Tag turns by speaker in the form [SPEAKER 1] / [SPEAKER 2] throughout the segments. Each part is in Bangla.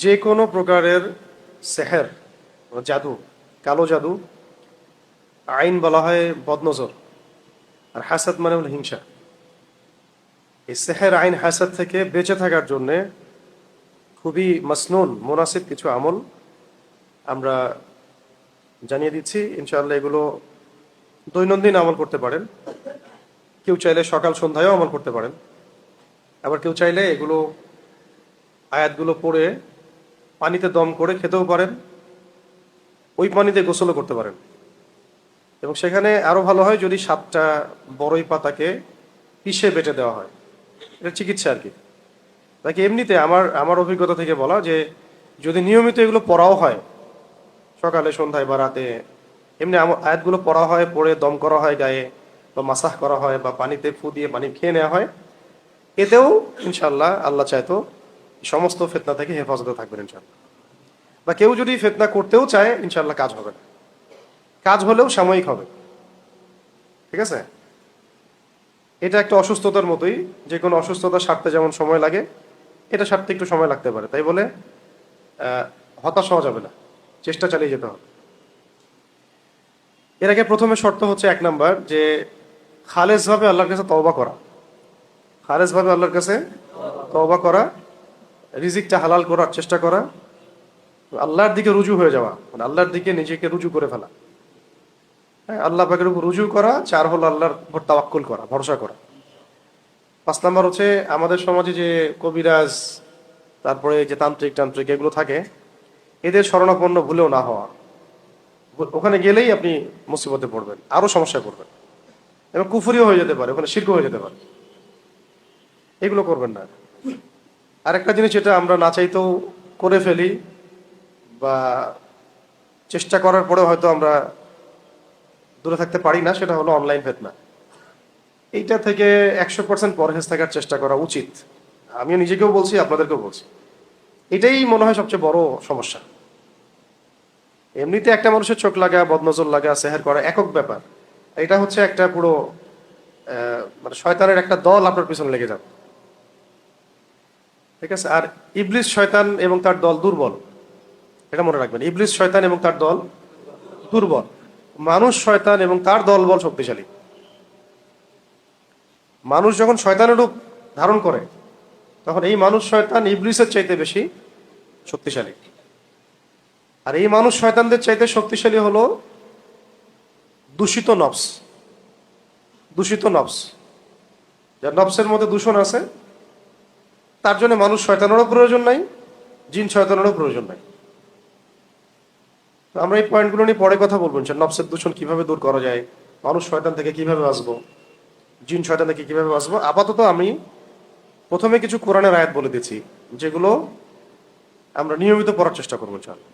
[SPEAKER 1] যে কোনো প্রকারের সেহের, জাদু, কালো জাদু, আইন বলা হয় বদনজর, আর হাসাদ মানে হল হিংসা। এই সেহের, আইন, হাসাদ থেকে বেঁচে থাকার জন্যে খুবই মাসনুন মুনাসিব কিছু আমল আমরা জানিয়ে দিচ্ছি। ইনশাআল্লাহ এগুলো দৈনন্দিন আমল করতে পারেন। কেউ চাইলে সকাল সন্ধ্যায়ও আমল করতে পারেন। আবার কেউ চাইলে এগুলো আয়াতগুলো পড়ে পানিতে দম করে খেতেও পারেন, ওই পানিতে গোসলও করতে পারেন। এবং সেখানে আরো ভালো হয় যদি 7টা বড়ই পাতাকে পিষে বেটে দেওয়া হয়। এটা চিকিৎসা আর কি। নাকি এমনিতে আমার আমার অভিজ্ঞতা থেকে বলা যে যদি নিয়মিত এগুলো পড়াও হয় সকালে সন্ধ্যায় বা রাতে, এমনি আয়াতগুলো পড়া হয়, পড়ে দম করা হয় গায়ে, বা মাসাহ করা হয়, বা পানিতে ফু দিয়ে পানি খেয়ে নেওয়া হয়, এতেও ইনশাল্লাহ আল্লাহ চাইতো সমস্ত ফিতনা থেকে হেফাজতে থাকবেন ইনশাল্লাহ। বা কেউ যদি ফিতনা করতেও চায় ইনশাল্লাহ কাজ হবে না, কাজ হলেও সাময়িক হবে। ঠিক আছে? এটা একটা অসুস্থতার মতোই, যে কোনো অসুস্থতা সারতে যেমন সময় লাগে, এটা সারতে একটু সময় লাগতে পারে। তাই বলে হতাশ হওয়া যাবে না, চেষ্টা চালিয়ে যেতে হবে। এর আগে প্রথমে শর্ত হচ্ছে 1 নাম্বার, যে খালেস ভাবে আল্লাহর কাছে তওবা করা। খালেস ভাবে আল্লাহর কাছে তওবা করা, রিজিকটা হালাল করার চেষ্টা করা, আল্লাহর দিকে রুজু হয়ে যাওয়া, মানে আল্লাহর দিকে নিজেকে রুজু করে ফেলা। হ্যাঁ, আল্লাহ পাকের উপর রুজু করা। 4 হলো আল্লাহর উপর তাওয়াক্কুল করা, ভরসা করা। 5 নাম্বার হচ্ছে আমাদের সমাজে যে কবিরাজ, তারপরে যে তান্ত্রিক টান্ত্রিক এগুলো থাকে, এদের শরণাপন্ন ভুলেও না হওয়া। ওখানে গেলেই আপনি মুসিবতে পড়বেন, আরো সমস্যায় পড়বেন, এবং কুফরিও হয়ে যেতে পারে, ওখানে শিরক হয়ে যেতে পারে। এগুলো করবেন না। আরেকটা জিনিস যেটা আমরা না চাইতেও করে ফেলি, বা চেষ্টা করার পরেও হয়তো আমরা দূরে থাকতে পারি না, সেটা হলো অনলাইন ফিতনা। এইটা থেকে 100% পরহেজ থাকার চেষ্টা করা উচিত। আমিও নিজেকেও বলছি, আপনাদেরকেও বলছি। এটাই মনে হয় সবচেয়ে বড় সমস্যা। এমনিতে একটা মানুষের চোখ লাগা, বদনজর লাগা, সেহের করা একক ব্যাপার। এটা হচ্ছে একটা পুরো মানে শয়তানের একটা দল আপনার পিছনে লেগে যাবে। ঠিক আছে? আর ইবলিস শয়তান এবং তার দল দুর্বল, এটা মনে রাখবেন। ইবলিস শয়তান এবং তার দল দুর্বল, মানুষ শয়তান এবং তার দলবল শক্তিশালী। মানুষ যখন শয়তানের রূপ ধারণ করে, তখন এই মানুষ শয়তান ইবলিসের চাইতে বেশি শক্তিশালী। আর এই মানুষ শয়তানদের চাইতে শক্তিশালী হলো দূষিত নফস। দূষিত নফস, যার নফসের মধ্যে দূষণ আছে, তার জন্য মানুষ শয়তানেরও প্রয়োজন নাই, জিন শয়তানেরও প্রয়োজন নাই। তো আমরা এই পয়েন্টগুলো নিয়ে পরে কথা বলবো, নফসের দূষণ কিভাবে দূর করা যায়, মানুষ শয়তান থেকে কিভাবে বাঁচবো, জিন শয়তান থেকে কিভাবে বাঁচবো। আপাতত আমি প্রথমে কিছু কোরআনের আয়াত বলে দিচ্ছি, যেগুলো আমরা নিয়মিত পড়ার চেষ্টা করবো ইনশাআল্লাহ।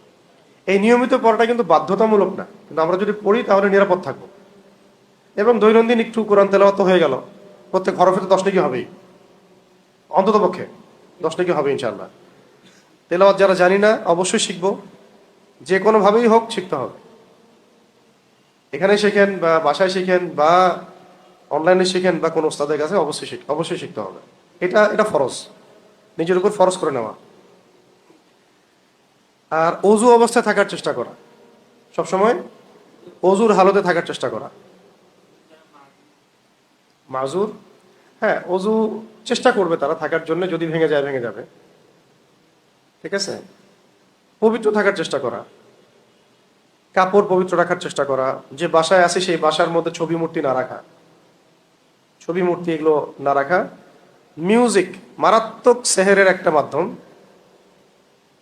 [SPEAKER 1] এই নিয়মিত পড়াটা কিন্তু বাধ্যতামূলক না, কিন্তু আমরা যদি পড়ি তাহলে নিরাপদ থাকবো। এবং দৈনন্দিন একটু কোরআন তেলাওয়াত হয়ে গেল, প্রত্যেক হরফে তো 10 নেকি হবেই, অন্তত পক্ষে 10 নেকি হবে ইনশাআল্লাহ। তেলাওয়াত যারা জানি না অবশ্যই শিখবো, যে কোনো ভাবেই হোক শিখতে হবে। এখানে শেখেন বা বাসায় শিখেন বা অনলাইনে শিখেন বা কোনো ওস্তাদের কাছে, অবশ্যই শিখতে হবে। এটা এটা ফরজ, নিজের উপর ফরজ করে নেওয়া। আর অজু অবস্থায় থাকার চেষ্টা করা, সবসময় অজুর হালতে থাকার চেষ্টা করা। মাজুর, হ্যাঁ, অজু চেষ্টা করবে তারা থাকার জন্য, যদি ভেঙে যায় ভেঙে যাবে। ঠিক আছে? পবিত্র থাকার চেষ্টা করা, কাপড় পবিত্র রাখার চেষ্টা করা। যে বাসায় আছে সেই বাসার মধ্যে ছবি মূর্তি না রাখা, ছবি মূর্তি এগুলো না রাখা। মিউজিক মারাত্মক সেহেরের একটা মাধ্যম।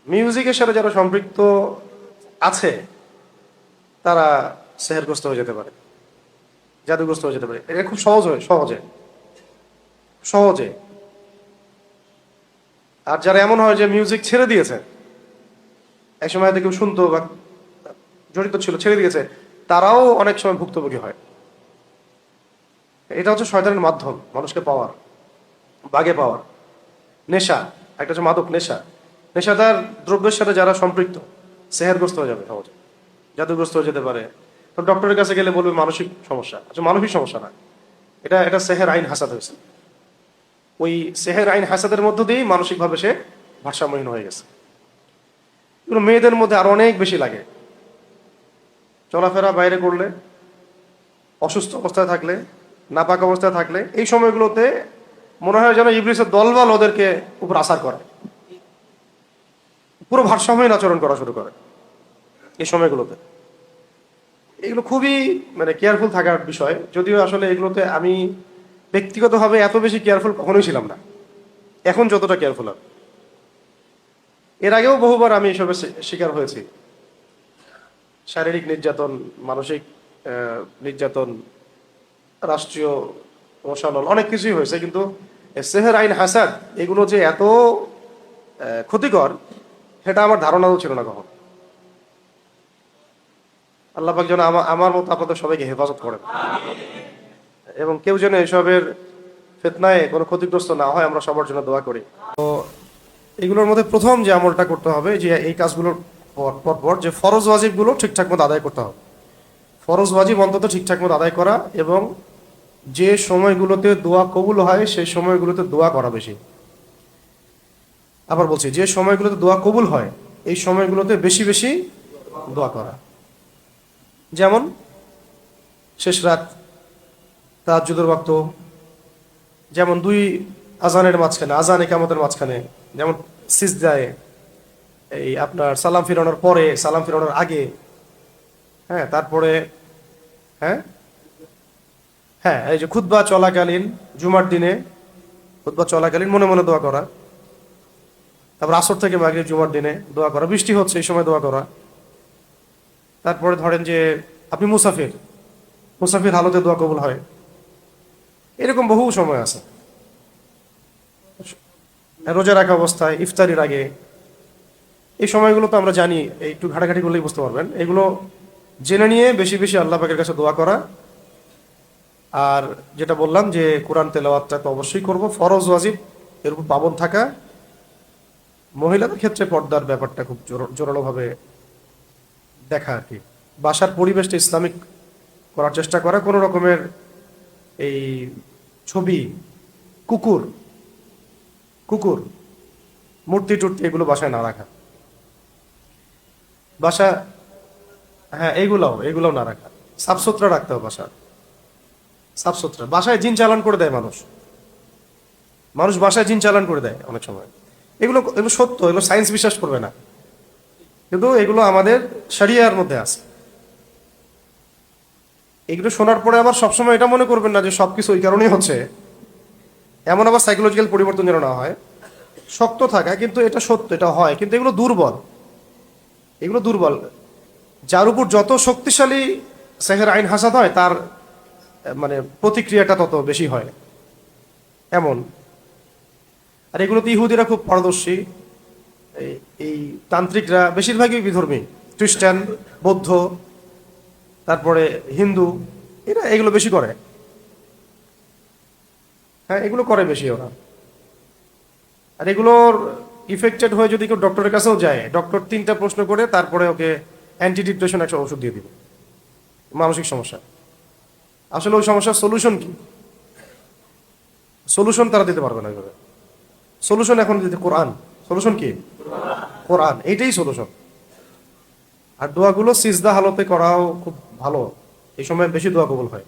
[SPEAKER 1] মিউজিকের সাথে যারা সম্পৃক্ত আছে তারা সেহেরগ্রস্ত হয়ে যেতে পারে, জাদুগ্রস্ত হয়ে যেতে পারে। এটা খুব সহজ হয়, সহজে সহজে। আর যারা এমন হয় যে মিউজিক ছেড়ে দিয়েছে, একসময় হয়তো কেউ শুনতো বা জড়িত ছিল, ছেড়ে দিয়েছে, তারাও অনেক সময় ভুক্তভোগী হয়। এটা হচ্ছে শয়তানের মাধ্যম মানুষকে পাওয়ার, বাগে পাওয়ার। নেশা, একটা হচ্ছে মাদক নেশা। নেশাদার দ্রব্যের সাথে যারা সম্পৃক্ত সেহেরগ্রস্ত হয়ে যাবে সহজে, জাদুগ্রস্ত হয়ে যেতে পারে। তো ডক্টরের কাছে গেলে বলবে মানসিক সমস্যা। আচ্ছা, মানসিক সমস্যা না, এটা এটা সেহের আইন হাসাদ হয়েছে। ওই সেহের আইন হাসাদের মধ্য দিয়েই মানসিকভাবে সে ভারসাম্যহীন হয়ে গেছে। এগুলো মেয়েদের মধ্যে আরো অনেক বেশি লাগে। চলাফেরা বাইরে করলে, অসুস্থ অবস্থায় থাকলে, নাপাক অবস্থায় থাকলে, এই সময়গুলোতে মনে হয় যেন ইবলিসের দলবল ওদেরকে উপর আসার করে, পুরো ভারসাম্যহীন আচরণ করা শুরু করে এই সময়গুলোতে। এগুলো খুবই মানে কেয়ারফুল থাকার বিষয়। যদিও আসলে এগুলোতে আমি ব্যক্তিগতভাবে এত বেশি কেয়ারফুল কখনোই ছিলাম না, এখন যতটা কেয়ারফুল আমি। এর আগেও বহুবার আমি এসবের শিকার হয়েছি, শারীরিক নির্যাতন, মানসিক নির্যাতন, রাষ্ট্রীয় রোষানল, অনেক কিছুই হয়েছে। কিন্তু সেহের আইন হাসাদ এগুলো যে এত ক্ষতিকর, সেটা আমার ধারণাও ছিল না কখন। আল্লাহ পাক যেন আমার মতো আপনাদের সবাইকে হেফাজত করেন, এবং কেউ যেন এসবের ফিতনায় কোনো ক্ষতিগ্রস্ত না হয়, আমরা সবার জন্য দোয়া করি। তো এগুলোর মধ্যে প্রথম যে আমলটা করতে হবে, যে এই কাজগুলোর পর যে ফরজ ওয়াজিবগুলো ঠিকঠাক মতো আদায় করতে হবে। ফরজ ওয়াজিব অন্তত ঠিকঠাক মতো আদায় করা, এবং যে সময়গুলোতে দোয়া কবুল হয় সেই সময়গুলোতে দোয়া করা বেশি। আবার বলছি, যে সময়গুলোতে দোয়া কবুল হয় এই সময়গুলোতে বেশি বেশি দোয়া করা। যেমন শেষ রাত, তাহাজ্জুদের ওয়াক্ত, যেমন দুই আজানের মাঝখানে, আজান ইকামতের মাঝখানে, যেমন সিজদায়, এই আপনার সালাম ফিরানোর পরে, সালাম ফিরানোর আগে, হ্যাঁ, তারপরে হ্যাঁ হ্যাঁ এই যে খুতবা চলাকালীন, জুমার দিনে খুতবা চলাকালীন মনে মনে দোয়া করা। তারপর আসর থেকে মাগরিব জুমার দিনে দোয়া করা, বৃষ্টি হচ্ছে এই সময় দোয়া করা। তারপরে ধরেন যে আপনি মুসাফির, মুসাফির হালতে দোয়া কবুল হয়। এরকম বহু সময় আছে। রোজা রাখা অবস্থায়, ইফতারির আগে, এই সময়গুলো তো আমরা জানি, একটু ঘাটাঘাটি করলেই বুঝতে পারবেন। এগুলো জেনে নিয়ে বেশি বেশি আল্লাহ পাকের কাছে দোয়া করা। আর যেটা বললাম যে কোরআন তেলাওয়াতটা তো অবশ্যই করব, ফরজ ওয়াজিব এর উপর পাবন থাকা। মহিলাদের ক্ষেত্রে পর্দার ব্যাপারটা খুব জোরালোভাবে দেখা আর কি। বাসার পরিবেশটা ইসলামিক করার চেষ্টা করা, কোনো রকমের এই ছবি, কুকুর কুকুর মূর্তি টুর্তি এগুলো বাসায় না রাখা। বাসা, হ্যাঁ, এগুলোও না রাখা। সাফসুতরা রাখতে হবে বাসা, সাফসুতরা। বাসায় জিন চালান করে দেয় মানুষ, মানুষ বাসায় জিন চালান করে দেয় অনেক সময়। এগুলো এগুলো সত্য, এগুলো সায়েন্স বিশ্বাস করবে না, কিন্তু এগুলো আমাদের শরিয়ার মধ্যে আছে। এগুলো শোনার পরে আবার সবসময় এটা মনে করবেন না যে সবকিছু ওই কারণেই হচ্ছে, এমন আবার সাইকোলজিক্যাল পরিবর্তন যেন না হয়। শক্ত থাকা, কিন্তু এটা সত্য, এটা হয়, কিন্তু এগুলো দুর্বল। এগুলো দুর্বল। যার উপর যত শক্তিশালী সেহের আইন হাসাদ হয়, তার মানে প্রতিক্রিয়াটা তত বেশি হয় এমন। আর এগুলোতে ইহুদিরা খুব পারদর্শী, এই তান্ত্রিকরা বেশিরভাগই বিধর্মী, খ্রিস্টান, বৌদ্ধ, তারপরে হিন্দু, এরা এগুলো বেশি করে। হ্যাঁ, এগুলো করে বেশি ওরা। আর এগুলোর ইফেক্টেড হয়ে যদি কেউ ডক্টরের কাছেও যায়, ডক্টর 3টা প্রশ্ন করে তারপরে ওকে অ্যান্টি ডিপ্রেশন একটা ওষুধ দিয়ে দিবে মানসিক সমস্যা। আসলে ওই সমস্যার সলিউশন কি? সলিউশন তারা দিতে পারবে না এভাবে। সলিউশন এখন দিতে কোরআন। সলিউশন কি? কোরআন, এইটাই সলিউশন। আর দোয়াগুলো সিজদা হালতে করাও খুব ভালো, এই সময় বেশি দোয়া কবুল হয়।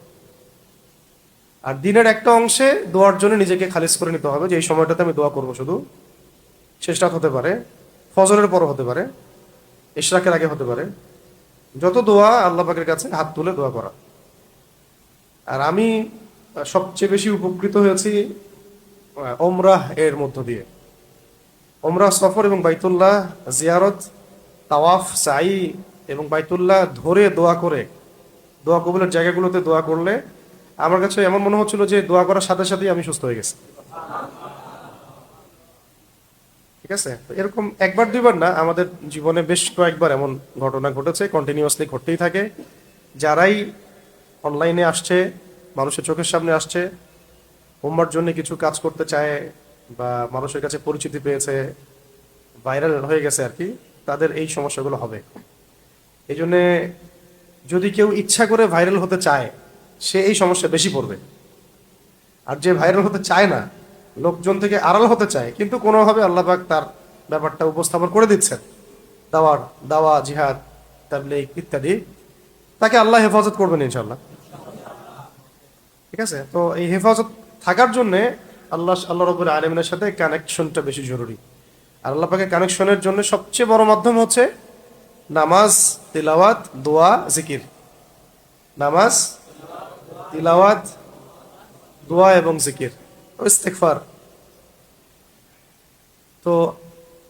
[SPEAKER 1] আর দিনের একটা অংশে দোয়ার জন্য নিজেকে খালিজ করে নিতে হবে, যে এই সময়টাতে আমি দোয়া করবো শুধু। শেষ রাত হতে পারে, ফজরের পরও হতে পারে, ইশরাকের আগে হতে পারে। যত দোয়া আল্লাহ পাকের কাছে হাত তুলে দোয়া করা। আর আমি সবচেয়ে বেশি উপকৃত হয়েছি ওমরাহ এর মধ্য দিয়ে। ওমরাহ সফর এবং বাইতুল্লাহ জিয়ারত, তাওয়াফ, সাই এবং বাইতুল্লাহ ধরে দোয়া করে, দোয়া কবুলের জায়গাগুলোতে দোয়া করলে আমার কাছে এমন মনে হচ্ছিল যে দোয়া করার সাথে সাথেই আমি সুস্থ হয়ে গেছি। ঠিক আছে, এরকম একবার দুইবার না, আমাদের জীবনে বেশ কয়েকবার এমন ঘটনা ঘটেছে, কন্টিনিউয়াসলি ঘটতেই থাকে। যারাই অনলাইনে আসছে, মানুষের চোখের সামনে আসছে, উম্মার জন্য কিছু কাজ করতে চায়, বা মানুষের কাছে পরিচিতি পেয়েছে, ভাইরাল হয়ে গেছে আর কি, তাদের এই সমস্যাগুলো হবে। এই জন্যে যদি কেউ ইচ্ছা করে ভাইরাল হতে চায়, সে এই সমস্যা বেশি পড়বে। আর যে ভাইরাল হতে চায় না, লোকজন থেকে আড়াল হতে চায়, কিন্তু কোনোভাবে আল্লাহ পাক তার ব্যাপারটা উপস্থাপন করে দিচ্ছেন, দাওয়ার দাওয়া, জিহাদ, তাবলীগ ইত্যাদি, তাকে আল্লাহ হেফাজত করবেন ইনশাআল্লাহ। ঠিক আছে, তো এই হেফাজত থাকার জন্য আল্লাহ রাব্বুল আলামিনের সাথে কানেকশনটা বেশি জরুরি। আর আল্লাহ পাকের কানেকশনের জন্য সবচেয়ে বড় মাধ্যম হচ্ছে নামাজ, তিলাওয়াত, দোয়া, জিকির। নামাজ, তিলাওয়াত, দোয়া এবং জিকির, ইস্তিগফার। তো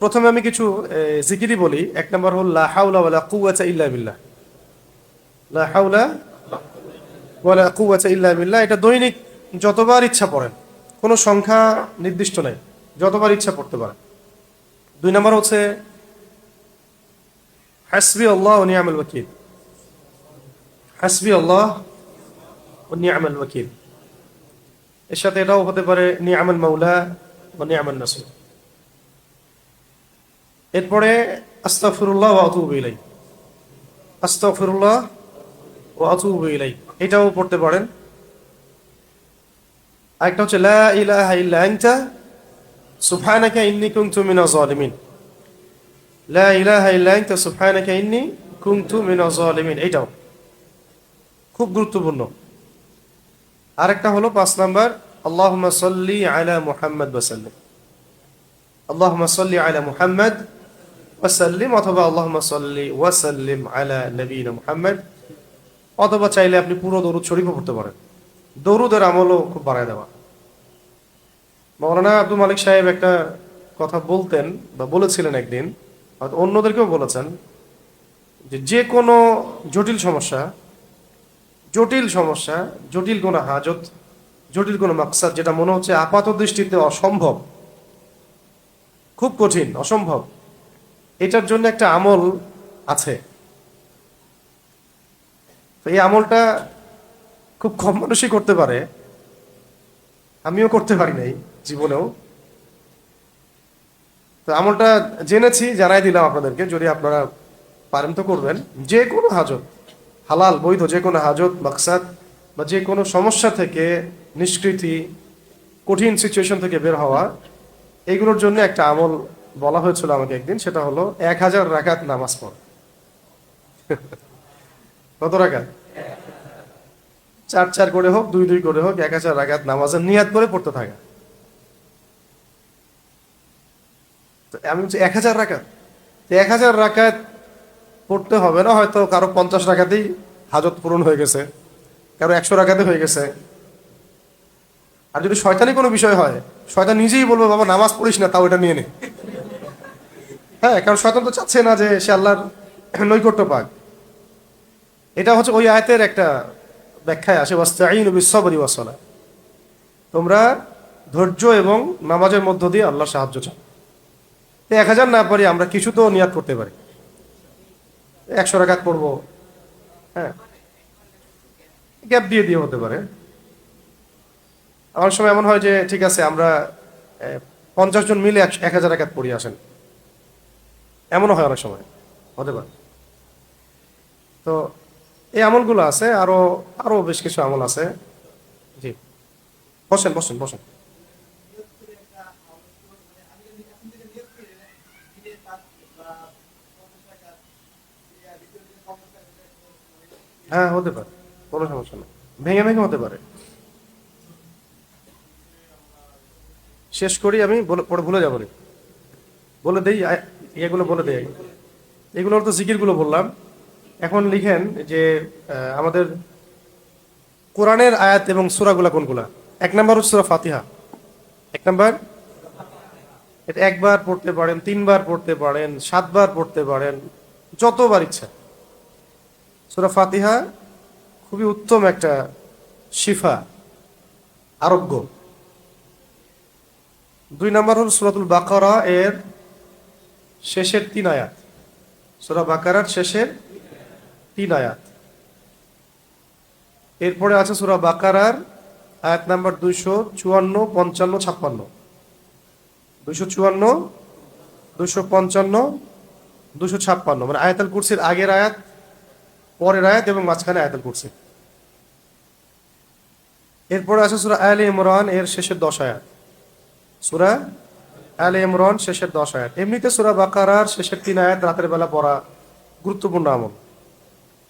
[SPEAKER 1] প্রথমে আমি কিছু জিকিরই বলি। এক নম্বর হল লা হাওলা ওয়ালা কুওয়াতা ইল্লা বিল্লাহ। লা হাওলা ওয়ালা কুওয়াতা ইল্লা বিল্লাহ, এটা দৈনিক যতবার ইচ্ছা পড়েন, কোনো সংখ্যা নির্দিষ্ট নেই, যতবার ইচ্ছা পড়তে পারেন। দুই নম্বর হচ্ছে হাসবি আল্লাহ ওয়া নি'মাল ওয়াকিল। হাসবি আল্লাহ ওয়া নি'মাল ওয়াকিল, এর সাথে এটাও হতে পারে নি'মাল মাওলা ওয়া নি'মান নাসির। এরপরে আস্তাগফিরুল্লাহ ওয়া আতুবু ইলাইহি। আস্তাগফিরুল্লাহ ওয়া আতুবু ইলাইহি, এটাও পড়তে পারেন। আরেকটা হচ্ছে লা ইলাহা ইল্লা আনতা সুবহানাকা ইন্নী কুনতু মিনাজ জালিমিন। লা ইলাহা ইল্লা আনতা সুবহানাকা ইন্নী কুনতু মিনাজ জালিমিন, এটাও খুব গুরুত্বপূর্ণ। আরেকটা হলো 5 নাম্বার আল্লাহুম্মা সাল্লি আলা মুহাম্মাদ ওয়া সাল্লিম। আল্লাহুম্মা সাল্লি আলা মুহাম্মাদ ওয়া সাল্লিম, অথবা আল্লাহুম্মা সাল্লি ওয়া সাল্লিম আলা নবিয়িনা মুহাম্মাদ, অথবা চাইলে আপনি পুরো দরুদ শরীফও পড়তে পারেন। দরুদের আমলও খুব বাড়ায় দেওয়া। মাওলানা আব্দুল মালিক সাহেব একটা কথা বলতেন বা বলেছিলেন একদিন, হয়তো অন্যদেরকেও বলেছেন, যে কোনো জটিল সমস্যা, জটিল কোনো হাজত, জটিল কোনো মাকসাদ, যেটা মনে হচ্ছে আপাত দৃষ্টিতে অসম্ভব, খুব কঠিন, অসম্ভব, এটার জন্য একটা আমল আছে। তো এই আমলটা খুব কম মানুষই করতে পারে, আমিও করতে পারি নাই জীবনেও। তো আমলটা জেনেছি, জানাই দিলাম আপনাদেরকে, যদি আপনারা পারেন তো করবেন। যে কোনো হাজত, হালাল বৈধ যে কোনো হাজত, মাকসাদ বা যে কোনো সমস্যা থেকে নিষ্কৃতি, কঠিন সিচুয়েশন থেকে বের হওয়া, এইগুলোর জন্য একটা আমল বলা হয়েছিল আমাকে একদিন। সেটা হলো 1000 রাকাত নামাজ পড়। কত রাকাত? 4 করে হোক, 2 করে হোক, 1000 রাকাত নামাজের নিয়াত করে পড়তে থাকা। তো আমি বলছি 1000 রাকাত, 1000 রাকাত পড়তে হবে না, হয়তো কারো 50 রাকাতেই হাজত পূরণ হয়ে গেছে, কারো 100 রাকাতে হয়ে গেছে। আর যদি শয়তানি কোনো বিষয় হয়, শয়তান নিজেই বলবে বাবা নামাজ পড়িস না, তাও এটা নিয়ে নে। হ্যাঁ, কারণ শয়তান তো চাচ্ছে না যে সে আল্লাহর নৈকট্য পাক। এটা হচ্ছে ওই আয়াতের একটা ব্যাখ্যায় আসে, ওয়াস্তাঈনু বিস-সাবরি ওয়াস-সালাহ, তোমরা ধৈর্য এবং নামাজের মধ্য দিয়ে আল্লাহর সাহায্য চাও। 1000 না পারি, আমরা কিছু তো নিয়াত করতে পারি, 100 রাকাত পড়বো। হ্যাঁ, গ্যাপ দিয়ে হতে পারে। আমার সময় এমন হয় যে ঠিক আছে আমরা 50 জন মিলে 1000 রাকাত পড়ি, আসেন, এমনও হয় অনেক সময়, হতে পারে। তো এই আমলগুলো আছে, আরো বেশ কিছু আমল আছে। জি, বসেন বসেন বসেন। হ্যাঁ, হতে পারে, কোনো সমস্যা নেই, ভেঙে ভেঙে হতে পারে। শেষ করি আমি, পরে ভুলে যাবো, বলে দেই এগুলো বলে দেই। এগুলোর তো জিকিরগুলো বললাম। এখন লিখেন যে আমাদের কোরআনের আয়াত এবং সূরাগুলা কোনগুলা। 1 নাম্বার হচ্ছে সূরা ফাতিহা। 1 নাম্বার, এটা 1 বার পড়তে পারেন, 3 বার পড়তে পারেন, 7 বার পড়তে পারেন, যতবার ইচ্ছা। সূরা ফাতিহা খুবই উত্তম একটা শিফা, আরোগ্য। 2 নাম্বার হল সূরাতুল বাকারা, এর শেষের 3 আয়াত। সূরা বাকারার শেষের 3 আয়াত। এরপরে আছে সূরা বাকারার আয়াত নাম্বার 254, 55, 56। 254, 255, 256, মানে আয়াতুল কুরসির আগের আয়াত, পরের আয়াত এবং মাঝখানে আয়াতুল কুরসি। এরপরে আছে সূরা আলে ইমরান, এর শেষের 10 আয়াত। সূরা আলে ইমরান শেষের 10 আয়াত। এমনিতে সূরা বাকারার শেষের 3 আয়াত রাতের বেলা পড়া গুরুত্বপূর্ণ আমল,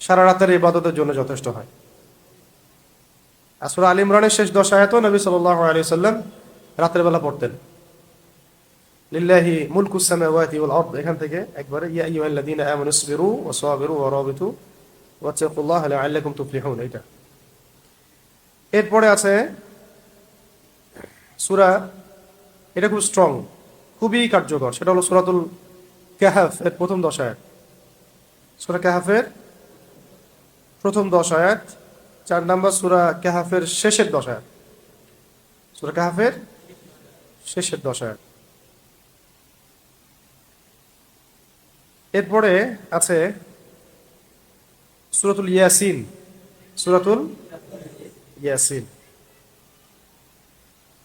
[SPEAKER 1] সারা রাতের ইবাদতের জন্য যথেষ্ট হয়। আর সূরা আলে ইমরানের শেষ 10 আয়াতও নবী সাল্লাল্লাহু আলাইহি ওয়াসাল্লাম রাতের বেলা পড়তেন। লিল্লাহি মুলকুস সামাওয়াতি ওয়াল আরদ, এখান থেকে একবারে ইয়া আইয়ুহাল্লাযীনা আমানু ইসবিরু ওয়া সাবিরু ওয়া রাবিতু ওয়াত্তাকুল্লাহা লাআল্লাকুম তুফলিহুন, এটা। এরপরে আছে সূরা, এটা খুব স্ট্রং, খুবই কার্যকর, সেটা হলো সূরাতুল কাহফ এর প্রথম 10 আয়াত। সূরা কাহফের প্রথম 10 আয়াত, 4 নম্বর সূরা কাহফের শেষের 10 আয়াত। সূরা কাহফের শেষের 10 আয়াত। এরপরে আছে সূরাতুল ইয়াসিন, সূরাতুল ইয়াসিন।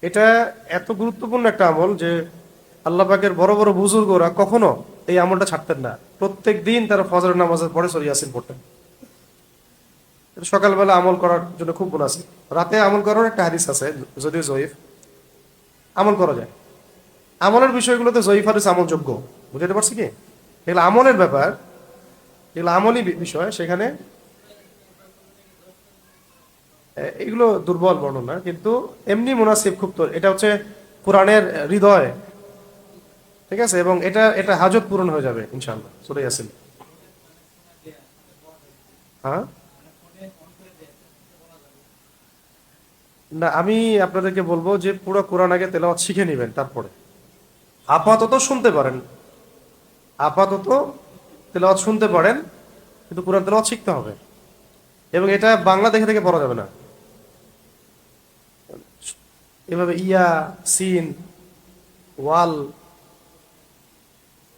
[SPEAKER 1] এটা এত গুরুত্বপূর্ণ একটা আমল যে আল্লাহ পাকের বড় বড় বুজুর্গরা কখনো এই আমলটা ছাড়তেন না। প্রত্যেক দিন তারা ফজরের নামাজের পরে সূরা ইয়াসিন পড়তেন। এটা সকালবেলা আমল করার জন্য খুব মুনাসিব। রাতে আমল করার একটা হাদিস আছে, যদিও জয়ীফ, আমল করা যায়। আমলের বিষয়গুলোতে জয়ীফ হাদিস আমলযোগ্য, বুঝতে পারছি কি? এগুলো আমলের ব্যাপার, এগুলো আমলই বিষয়, সেখানে এগুলো দুর্বল বর্ণনা, কিন্তু এমনি মুনাসিব খুব। তো এটা হচ্ছে কোরআনের হৃদয়, ঠিক আছে, এবং এটা এটা হাজত পূরণ হয়ে যাবে ইনশাআল্লাহ সূরা ইয়াসিন। হ্যাঁ, না, আমি আপনাদেরকে বলবো যে পুরো কোরআন আগে তেলাওয়াত শিখে নেবেন, তারপরে আপাতত শুনতে পারেন, আপাতত তেলাওয়াত শুনতে পারেন, কিন্তু কোরআন তেলাওয়াত শিখতে হবে। এবং এটা বাংলা দেখে থেকে পড়া যাবে না। এভাবে ইয়া সিন ওয়াল,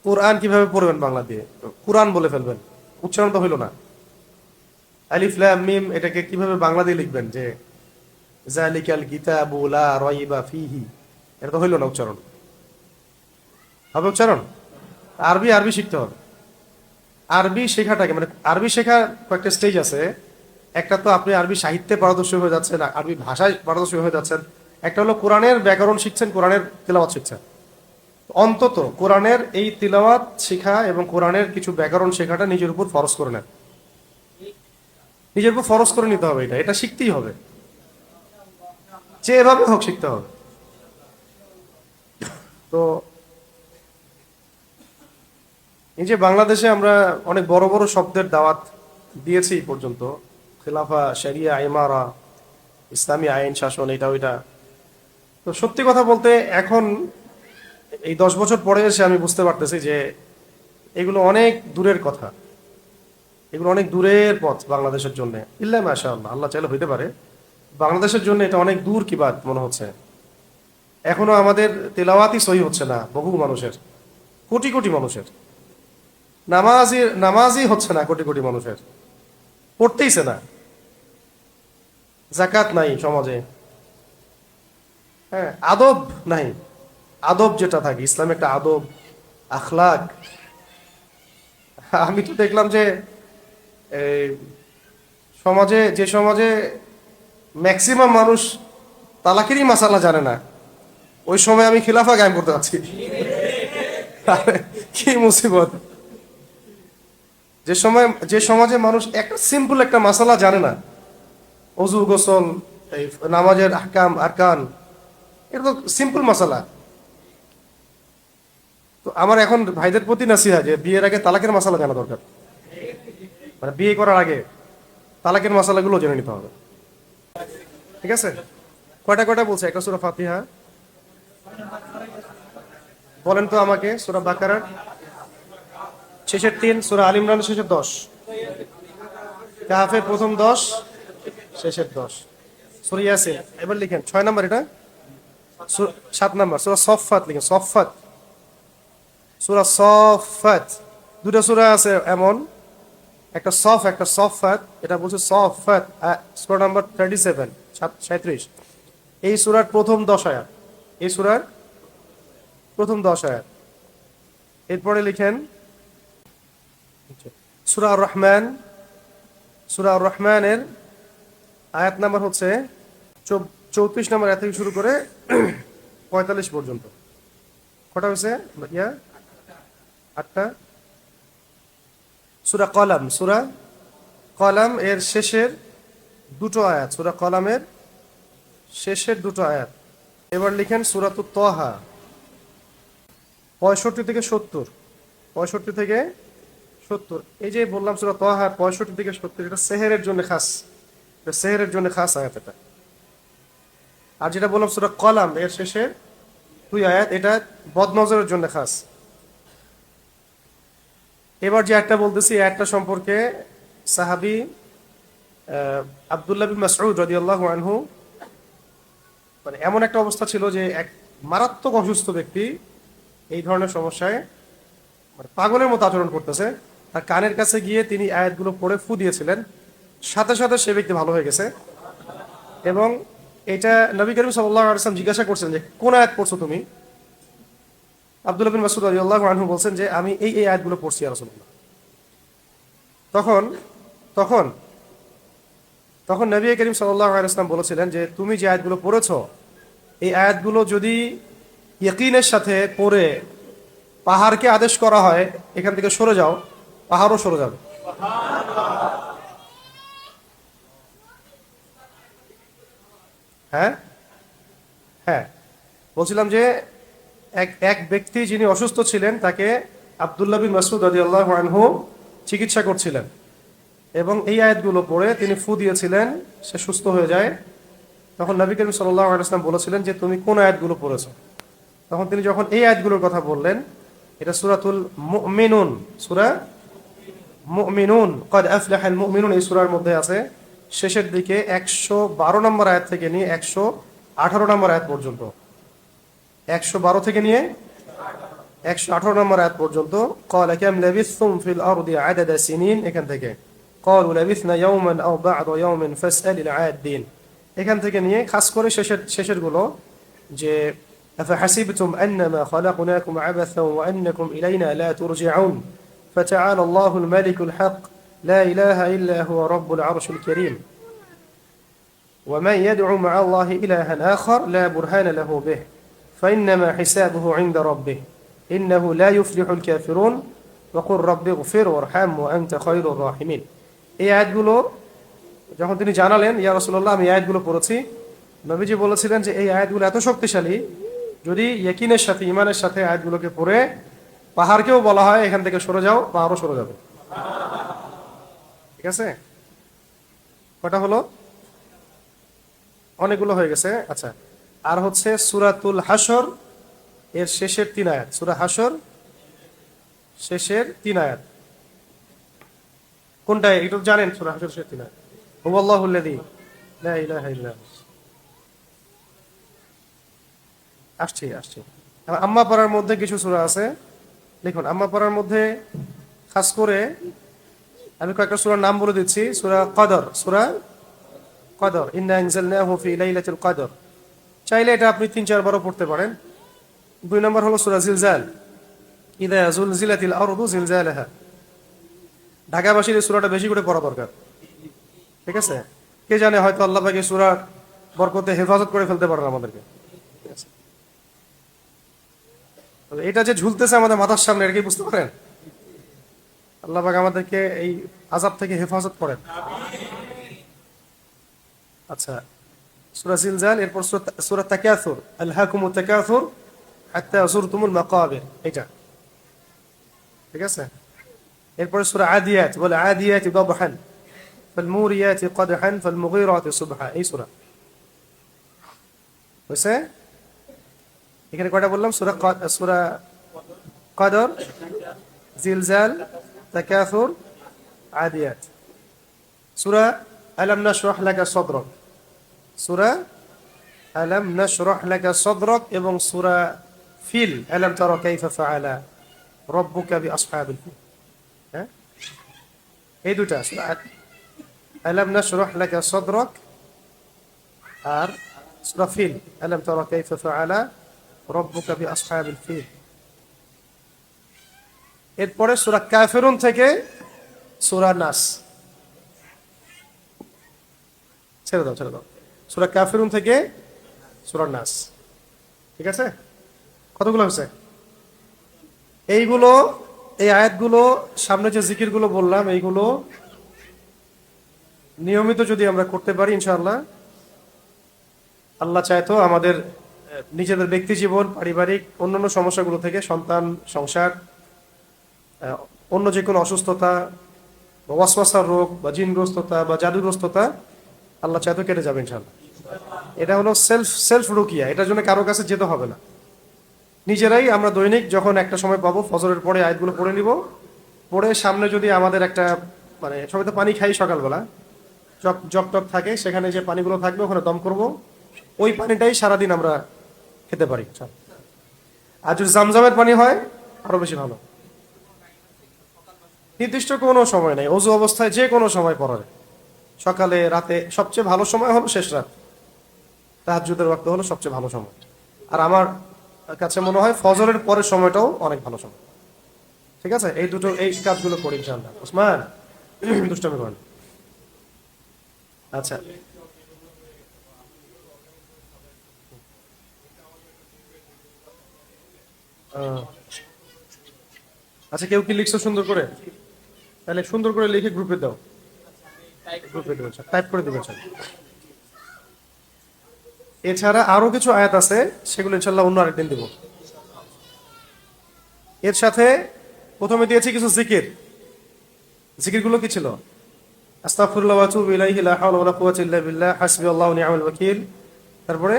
[SPEAKER 1] কোরআন কিভাবে পড়বেন বাংলা দিয়ে? কোরআন বলে ফেলবেন, উচ্চারণ তো হইল না। আলিফ লাম মিম, এটাকে কিভাবে বাংলা দিয়ে লিখবেন যে যালিকাল কিতাবু লা রাইবা ফীহি, এটা তো হইল না উচ্চারণ। হবে উচ্চারণ? আরবি, আরবি শিখতে হবে। আরবি শেখাটাকে, মানে আরবি শেখার কয়েকটা স্টেজ আছে। একটা তো আপনি আরবি সাহিত্যে পারদর্শী হয়ে যাচ্ছেন, আরবি ভাষায় পারদর্শী হয়ে যাচ্ছেন। একটা হলো কোরআনের ব্যাকরণ শিখছেন, কোরআনের তিলাওয়াত শিখছেন। অন্তত কোরআনের এই তিলাওয়াত শেখা এবং কোরআনের কিছু ব্যাকরণ শেখাটা নিজের উপর ফরজ করে নেন, নিজের উপর ফরজ করে নিতে হবে। এটা এটা শিখতেই হবে, যে এভাবে হোক শিখতে হবে। তো এই যে বাংলাদেশে আমরা অনেক বড় বড় শব্দের দাওয়াত দিয়েছি এই পর্যন্ত, খেলাফা, শরিয়া, ইমারা, ইসলামী আইন শাসন, এটা ওইটা। তো সত্যি কথা বলতে এখন এই 10 বছর পরে এসে আমি বুঝতে পারতেছি যে এগুলো অনেক দূরের কথা, এগুলো অনেক দূরের পথ বাংলাদেশের জন্য। ইল্লা মাশাআল্লাহ, আল্লাহ চাইলে হইতে পারে। বাংলাদেশের জন্য এটা অনেক দূর কি বাত মনে হচ্ছে। এখনো আমাদের তেলাওয়াতই সহি হচ্ছে না বহু মানুষের, কোটি কোটি মানুষের। নামাজই হচ্ছে না কোটি কোটি মানুষের, পড়তেইছে না। যাকাত নাই সমাজে, হ্যাঁ, আদব নাই। আদব যেটা থাকে ইসলামে, একটা আদব আখলাক। আমি তো দেখলাম যে এই সমাজে, যে সমাজে ম্যাক্সিমাম মানুষ তালাকেরই মাসালা জানে না, ওই সময় আমি খিলাফা কায়েম করতে পারছি। কি মুসিবত! যে সমাজে মানুষ একটা সিম্পল একটা মাসালা জানে না, অজু, গোসল, এই নামাজের আহকাম আরকান, এটা তো সিম্পল মাসালা। তো আমার এখন ভাইদের প্রতি নাসিহা যে বিয়ের আগে তালাকের মাসালা জানা দরকার, মানে বিয়ে করার আগে তালাকের মাসালাগুলো জেনে নিতে হবে, ঠিক আছে? কয়টা কয়টা বলছে? একটা সূরা ফাতিহা বলেন তো আমাকে, সূরা বাকারার শেষের 3, সূরা আলে ইমরানের শেষের 10, কাহফের প্রথম 10, শেষের 10, সূরা ইয়াসিন। এবার লিখেন 6 নাম্বার, এটা 7 নাম্বার সূরা সফফাত লিখেন, সফফাত, সূরা সফফাত। দুটো সূরা আছে এমন, একটা সফ একটা সফফাত, এটা বলছে সফফাত, সূরা নাম্বার 37, 37। এই সূরার প্রথম 10 আয়াত, এই সূরার প্রথম 10 আয়াত। এরপরে লিখেন সূরা আর রহমান, সূরা আর রহমানের আয়াত নাম্বার হচ্ছে 34 নম্বর আয়াত থেকে শুরু করে 45 পর্যন্ত। কটা হয়েছে ইয়া? 8টা। সূরা কলাম, সূরা কলাম এর শেষের দুটো আয়াত, সূরা কলামের শেষের দুটো আয়াত। এবার লিখেন সূরাতুত তাহা 65 থেকে 70, 65 থেকে 70। এই যে বললাম সূরা তাহা 65 থেকে 70, এটা সেহেরের জন্য খাস, এটা সেহেরের জন্য খাস আয়াত এটা। আর যেটা বললাম সূরা কলাম এর শেষের 2 আয়াত, এটা বদনজরের জন্য খাস। এবার যে একটা বলতেছি, একটা সম্পর্কে সাহাবী আব্দুল্লাহ বিন মাসউদ রাদিয়াল্লাহু আনহু, মানে এমন একটা অবস্থা ছিল যে এক মারাত্মক অসুস্থ ব্যক্তি এই ধরনের সমস্যায় মানে পাগলের মতো আচরণ করতেছে, তার কানের কাছে গিয়ে তিনি আয়াতগুলো পড়ে ফু দিয়েছিলেন, সাথে সাথে সে ব্যক্তি ভালো হয়ে গেছে। এবং এটা নবী করিম সাল্লাল্লাহু আলাইহি ওয়াসাল্লাম জিজ্ঞাসা করছেন যে কোন আয়াত পড়ছো তুমি? আব্দুল্লাহ বিন মাসউদ রাদিয়াল্লাহু আনহু বলছেন যে আমি এই এই আয়াতগুলো পড়ছি ইয়া রাসূলুল্লাহ। তখন তখন তখন নবী করিম সাল্লাল্লাহু আলাইহি ওয়াসাল্লাম বলেছিলেন যে তুমি যে আয়াতগুলো পড়েছো, এই আয়াতগুলো যদি ইয়াকিনের সাথে পড়ে পাহাড়কে আদেশ করা হয় এখান থেকে সরে যাও, পাহাড়ও সরে যাবে। হ্যাঁ হ্যাঁ, বলছিলাম যে এক এক ব্যক্তি যিনি অসুস্থ ছিলেন, তাকে আব্দুল্লাহ বিন মাসউদ রাদিয়াল্লাহু আনহু চিকিৎসা করছিলেন, এবং এই আয়াতগুলো পড়ে তিনি ফু দিয়েছিলেন, সে সুস্থ হয়ে যায়। তখন নবী করিম সাল্লাল্লাহু আলাইহি ওয়াসাল্লাম বলেছিলেন যে তুমি কোন আয়াতগুলো পড়েছো? তখন তিনি যখন এই আয়াতগুলোর কথা বললেন, এটা সূরাতুল মুমিনুন, সূরা মুমিনুন, ক্বাদ আফলাহাল মুমিনুন, এই সূরার মধ্যে আছে। শেষের দিকে 112 নম্বর আয়াত থেকে নিয়ে 118 নম্বর আয়াত পর্যন্ত, 112 থেকে নিয়ে 118 নম্বর আয়াত পর্যন্ত। ক্বালা কাম লাবিসতুম ফিল আরদি আদাদা সিনিন, এখান থেকে ক্বালু লাবিসনা ইয়াওমান আও বা'দা ইয়াওমিন ফাসআলিল আদিন, এখান থেকে নিয়ে খাস করে শেষের গুলো যে আফাহাসিবতুম আন্নামা খালাকনাকুম আবাসান ওয়া আন্নাকুম ইলাইনা লা তুরজিউন فتعالى الله الملك الحق لا إله إلا هو رب العرش الكريم ومن يدعو مع الله إلها آخر لا برهان له به فإنما حسابه عند ربه إنه لا يفلح الكافرون وقل رب اغفر وارحم وأنت خير الراحمين। এই আয়াতগুলো যখন তিনি জানালেন ইয়া রাসূলুল্লাহ আমি আয়াতগুলো পড়েছি, নবীজি বলেছিলেন যে এই আয়াতগুলো এত শক্তিশালী, যদি ইয়াকিনের সাথে ঈমানের সাথে আয়াতগুলোকে পড়ে পাহাড়কেও বলা হয় এখান থেকে সরে যাও, পাহাড়ও সরে যাবে। ঠিক আছে, কটা হলো? অনেকগুলো হয়ে গেছে। আচ্ছা, আর হচ্ছে সূরাতুল হাসর এর শেষের 3 আয়াত, সূরা হাসর শেষের 3 আয়াত কোনটা? এটা জানেন, সূরা হাসর শেষের 3 আয়াত হুয়াল্লাহুল্লাযী লা ইলাহা ইল্লা হু। আসছে। আম্মা পারার মধ্যে কিছু সূরা আছে, দেখুন আম্মা পারার মধ্যে খাস করে আমি কয়েকটা সূরার নাম বলে দিচ্ছি। সূরা কদর, সূরা কদর, ইন্না আনজালনাহু ফি লাইলাতুল কদর, চাইলে এটা আপনি 3-4 বারও পড়তে পারেন। 2 নম্বর হলো সূরা জিলজাল, ইযা যুলজিলাতিল আরদু জিলজালাহা, ঢাকাবাসীর এই সূরাটা বেশি করে পড়া দরকার। ঠিক আছে, কে জানে হয়তো আল্লাহ পাক এই সূরার বরকতে হেফাজত করে ফেলতে পারেন আমাদেরকে। ঠিক আছে, এটা যে ঝুলতেছে আমাদের মাথার সামনে, এটা কি বুঝতে পারেন? আল্লাহ পাক আমাদেরকে এই আযাব থেকে হেফাজত করেন। আচ্ছা, সূরা জিলজাল, এরপর সূরা তাকাসুর, আলহাকুমুত তাকাসুর হাত্তা যুরতুমুল মাকাবির, এটা ঠিক আছে। এরপর সূরা আদিয়াত, বলে আদিয়াতি দাবহান ফালমুরিয়াতি কদহান ফালমুগীরাতি সুবহা, এই সূরা হইছে। এখানে কয়টা বললাম? সূরা কদর, জিলজাল, তাকাসুর, আদিয়াত। সূরা আলাম নাশরাহ লাকা সাদরাক, সূরা আলাম নাশরাহ লাকা সাদরাক, এবং সূরা ফিল, আলাম তারা কাইফা ফাআলা রাব্বুকা বিআসহাবিল ফিল। হ্যাঁ, এই দুটা সূরা আলাম নাশরাহ লাকা সাদরাক আর সূরা ফিল, আলাম তারা কাইফা ফাআলা রাব্বুকা বিআসহাবিল ফিল। এরপরে সূরা কাফিরুন থেকে সূরা নাস, ছেড়ে দাও। সূরা কাফিরুন থেকে সূরা নাস, ঠিক আছে। কতগুলো হয়েছে? এইগুলো, এই আয়াতগুলো, সামনে যে জিকিরগুলো বললাম, এইগুলো নিয়মিত যদি আমরা করতে পারি ইনশাআল্লাহ, আল্লাহ চায় তো আমাদের নিজেদের ব্যক্তি জীবন, পারিবারিক অন্যান্য সমস্যাগুলো থেকে, সন্তান, সংসার, অন্য যে কোনো অসুস্থতা বা ওয়াসওয়াসার রোগ বা জিনগ্রস্ততা বা জাদুগ্রস্ততা, আল্লাহ চায় তো কেটে যাবে ইনশাআল্লাহ। এটা হলো সেলফ সেলফ রুকিয়া, এটার জন্য কারো কাছে যেতে হবে না। নিজেরাই আমরা দৈনিক যখন একটা সময় পাবো, ফজরের পরে আয়াতগুলো পড়ে নিব, পড়ে সামনে যদি আমাদের একটা, মানে সবাই তো পানি খাই সকালবেলা, জগ জগ টক থাকে, সেখানে যে পানিগুলো থাকবে ওখানে দম করব, ওই পানিটাই সারাদিন আমরা খেতে পারি। আর যদি জামজামের পানি হয় আরো বেশি ভালো। নির্দিষ্ট কোনো সময় নেই, অজু অবস্থায় যে কোনো সময় পড়া যায়, সকালে, রাতে। সবচেয়ে ভালো সময় হলো শেষ রাত, তাহাজ্জুদের ওয়াক্ত হলো সবচেয়ে ভালো সময়। আর আমার কাছে মনে হয় ফজরের পরের সময়টাও অনেক ভালো সময়। ঠিক আছে, এই দুটো, এই কাজগুলো করি ইনশাআল্লাহ। ওসমান দুষ্টামি করেন। আচ্ছা, আহ, আচ্ছা, কেউ কি লিখছো সুন্দর করে? তাহলে সুন্দর করে লিখে গ্রুপে দাও, গ্রুপে দেবেন, টাইপ করে দেবেন স্যার। এছাড়া আরো কিছু আয়াত আছে, সেগুলো ইনশাল্লাহ অন্য আরেকদিন দিব। এর সাথে প্রথমে দিয়েছি কিছু জিকির। জিকিরগুলো কি ছিল? আস্তাগফিরুল্লাহ ওয়া আতুবু ইলাইহি, লা হাওলা ওয়ালা কুওয়াতা ইল্লা বিল্লাহ, হাসবিয়াল্লাহু ওয়া নি'মাল ওয়াকিল। তারপরে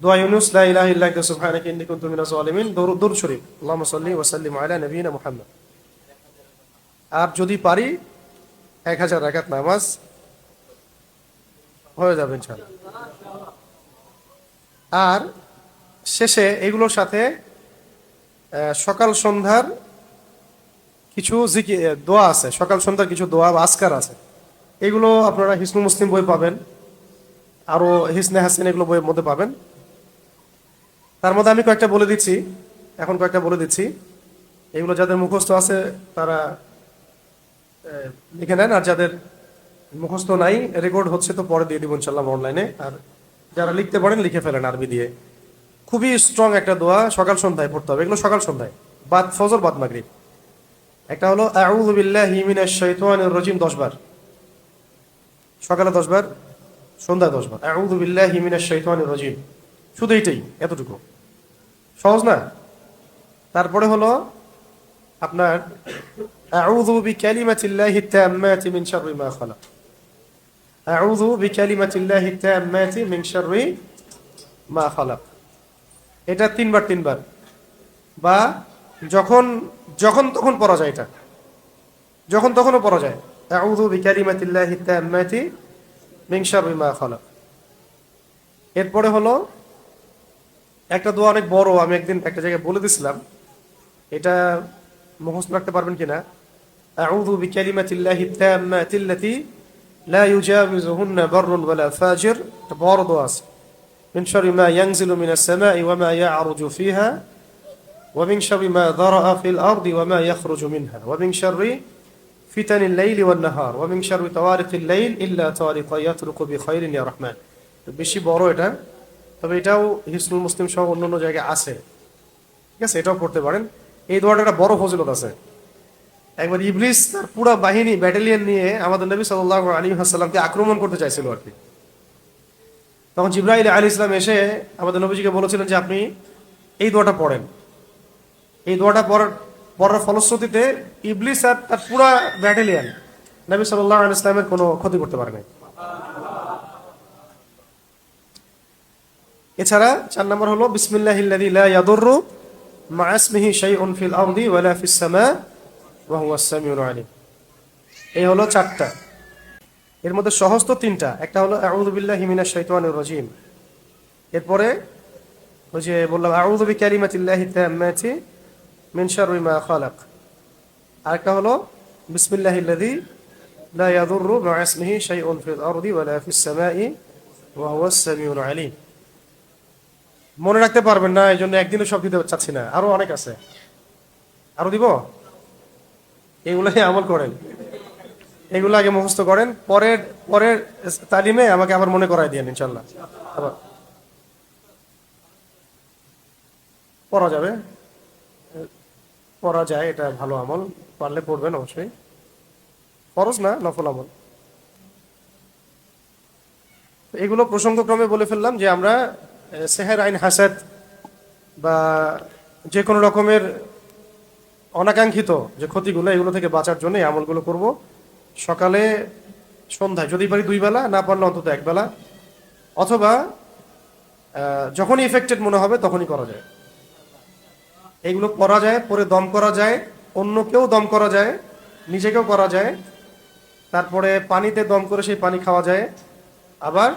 [SPEAKER 1] দোয়া ইউনুস, লা ইলাহা ইল্লা আনতা সুবহানাকা ইন্নী কুনতু মিনাজ জালিমিন। দরুদ শরীফ, আল্লাহুম্মা সাল্লি ওয়া সাল্লিম আলা নবিয়িনা মুহাম্মদ। আর যদি পারি 1000 রাকাত নামাজ হয়ে যাবে ইনশাআল্লাহ। আর শেষে এগুলোর সাথে সকাল সন্ধ্যার কিছু দোয়া আছে, সকাল সন্ধ্যার কিছু দোয়া বা আজকার আছে। এগুলো আপনারা হিসনুল মুসলিম বই পাবেন, আরো হিসনে হাসিন এগুলো বইয়ের মধ্যে পাবেন। তার মধ্যে আমি কয়েকটা বলে দিচ্ছি, এখন কয়েকটা বলে দিচ্ছি। এগুলো যাদের মুখস্থ আছে তারা লিখে নেন, আর যাদের মুখস্থ নাই, রেকর্ড হচ্ছে তো পরে দিয়ে দিব ইনশাল্লাহ অনলাইনে। আর যারা লিখতে পারেন লিখে ফেলেন আরবি দিয়ে। খুবই স্ট্রং একটা দোয়া, সকাল সন্ধ্যায় পড়তে হবে এগুলো, সকাল সন্ধ্যায়, বাদ ফজর বাদ মাগরিব। একটা হলো আউযু বিল্লাহি মিনাশ শাইতানির রাজিম 10 বার, সকালে 10 বার, সন্ধ্যায় 10 বার। আউযু বিল্লাহি মিনাশ শাইতানির রাজিম, শুধু এইটাই, এতটুকু সহজ না? তারপরে হলো আপনার আউযু বিকালিমাতিল্লাহি তাম্মাতি মিন শাররি মা খালাক। আউযু বিকালিমাতিল্লাহি তাম্মাতি মিন শাররি মা খালাক। এটা 3 বার 3 বার, বা যখন যখন তখন পড়া যায়, এটা যখন তখনও পড়া যায়। আউযু বিকালিমাতিল্লাহি তাম্মাতি মিন শাররি মা খালাক। এরপরে হলো একটা দোয়া, অনেক বড়, আমি একদিন একটা জায়গায় বলে দিছিলাম, এটা মুখস্থ রাখতে পারবেন কিনা? আউযু বিকালিমাতিল্লাহি তাম্মাতিল্লাতি লা ইউজাবিজুহুন্না বাররুন ওয়ালা ফাজির। এটা বড় দোয়া আছে। মিন শাররি মা ইয়ানজিলু মিনাস সামাই ওয়া মা ইয়া'রুজু ফিহা ওয়া মিন শাররি মা যারাআ ফিল আরদি ওয়া মা ইয়াখরুজু মিনহা ওয়া মিন শাররি ফিতানিল লাইলি ওয়ান নাহার ওয়া মিন শাররি তাওয়ারিকিল লাইল ইল্লা তাওয়ারিকা ইয়াতরুকু বিখাইরিন ইয়া রাহমান। বেশি বড় এটা, তবে এটাও হিসনুল মুসলিম সহ অন্যান্য জায়গায় আছে। ঠিক আছে, এটাও পড়তে পারেন। এই দোয়াটা একটা বড় ফজিলত আছে। একবার ইবলিস তার পুরো বাহিনী, ব্যাটালিয়ন নিয়ে আমাদের নবী সাল্লাল্লাহু আলাইহি ওয়াসাল্লামকে আক্রমণ করতে চাইছিল আর কি। তখন জিবরাইল আলাইহিস সালাম এসে আমাদের নবীজিকে বলেছিলেন যে আপনি এই দোয়াটা পড়েন। এই দোয়াটা পড়ার ফলশ্রুতিতে ইবলিস আর তার পুরো ব্যাটালিয়ন নবী সাল্লাল্লাহু আলাইহি ওয়াসাল্লামের কোনো ক্ষতি করতে পারে নাই। এছাড়া 4 নম্বর হলো বিসমিল্লাহিল্লাযী লা ইয়াদুররু মা ইসমিহি শাইউন ফিল আরদি ওয়ালা ফিস সামা ওয়া হুয়াস সামিউল আলিম। এই হলো 4টা। এর মধ্যে সহজ তো 3টা। একটা হলো আউযু বিল্লাহি মিনাশ শাইতানির রাজিম, এরপরে ওই যে বললাম আউযু বিকালিমাতিল্লাহি তাম্মাতি মিন শাররি মা খালাক। আরেকটা হলো বিসমিল্লাহিল্লাযী লা ইয়াদুররু মা ইসমিহি শাইউন ফিল আরদি ওয়ালা ফিস সামাই ওয়া হুয়াস সামিউল আলিম। মনে রাখতে পারবেন না, এই জন্য একদিনও সব দিতে চাচ্ছি না, আরো অনেক আছে, আরো দিব। এগুলাই আমল করেন, এগুলো আগে মুখস্থ করেন, পরের পরের তালিমে আমাকে আবার মনে করাই দিয়েন ইনশাল্লাহ। আবার পড়া যাবে, পড়া যায়, এটা ভালো আমল, পারলে পড়বেন অবশ্যই। ফরজ না, নফল আমল। তো এগুলো প্রসঙ্গক্রমে বলে ফেললাম যে আমরা সেহের, আইন, হাসাদ বা যে কোনো রকমের অনাকাঙ্ক্ষিত যে ক্ষতিগুলো, এগুলো থেকে বাঁচার জন্য এই আমলগুলো করব। সকালে, সন্ধ্যায়, যদি পারি 2 বেলা, না পারলে অন্তত 1 বেলা, অথবা যখনই এফেক্টেড মনে হবে তখনই করা যায়। এগুলো করা যায়, পরে দম করা যায়, অন্যকেও দম করা যায়, নিজেকেও করা যায়। তারপরে পানিতে দম করে সেই পানি খাওয়া যায়। আবার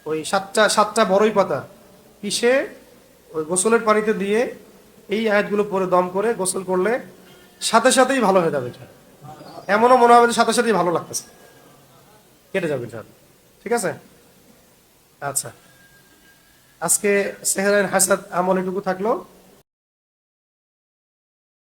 [SPEAKER 1] ওই সাতটা সাতটা বড়ই পাতা পিষে ওই গোসলের পানিতে দিয়ে এই আয়াতগুলো পরে দম করে গোসল করলে সাথে সাথেই ভালো হয়ে যাবে। এমনও মনে হবে যে সাথে সাথেই ভালো লাগতেছে, কেটে যাবে। ঠিক আছে, আচ্ছা। আজকে সেহরাইন হাসাদ আমল এটুকু থাকলো।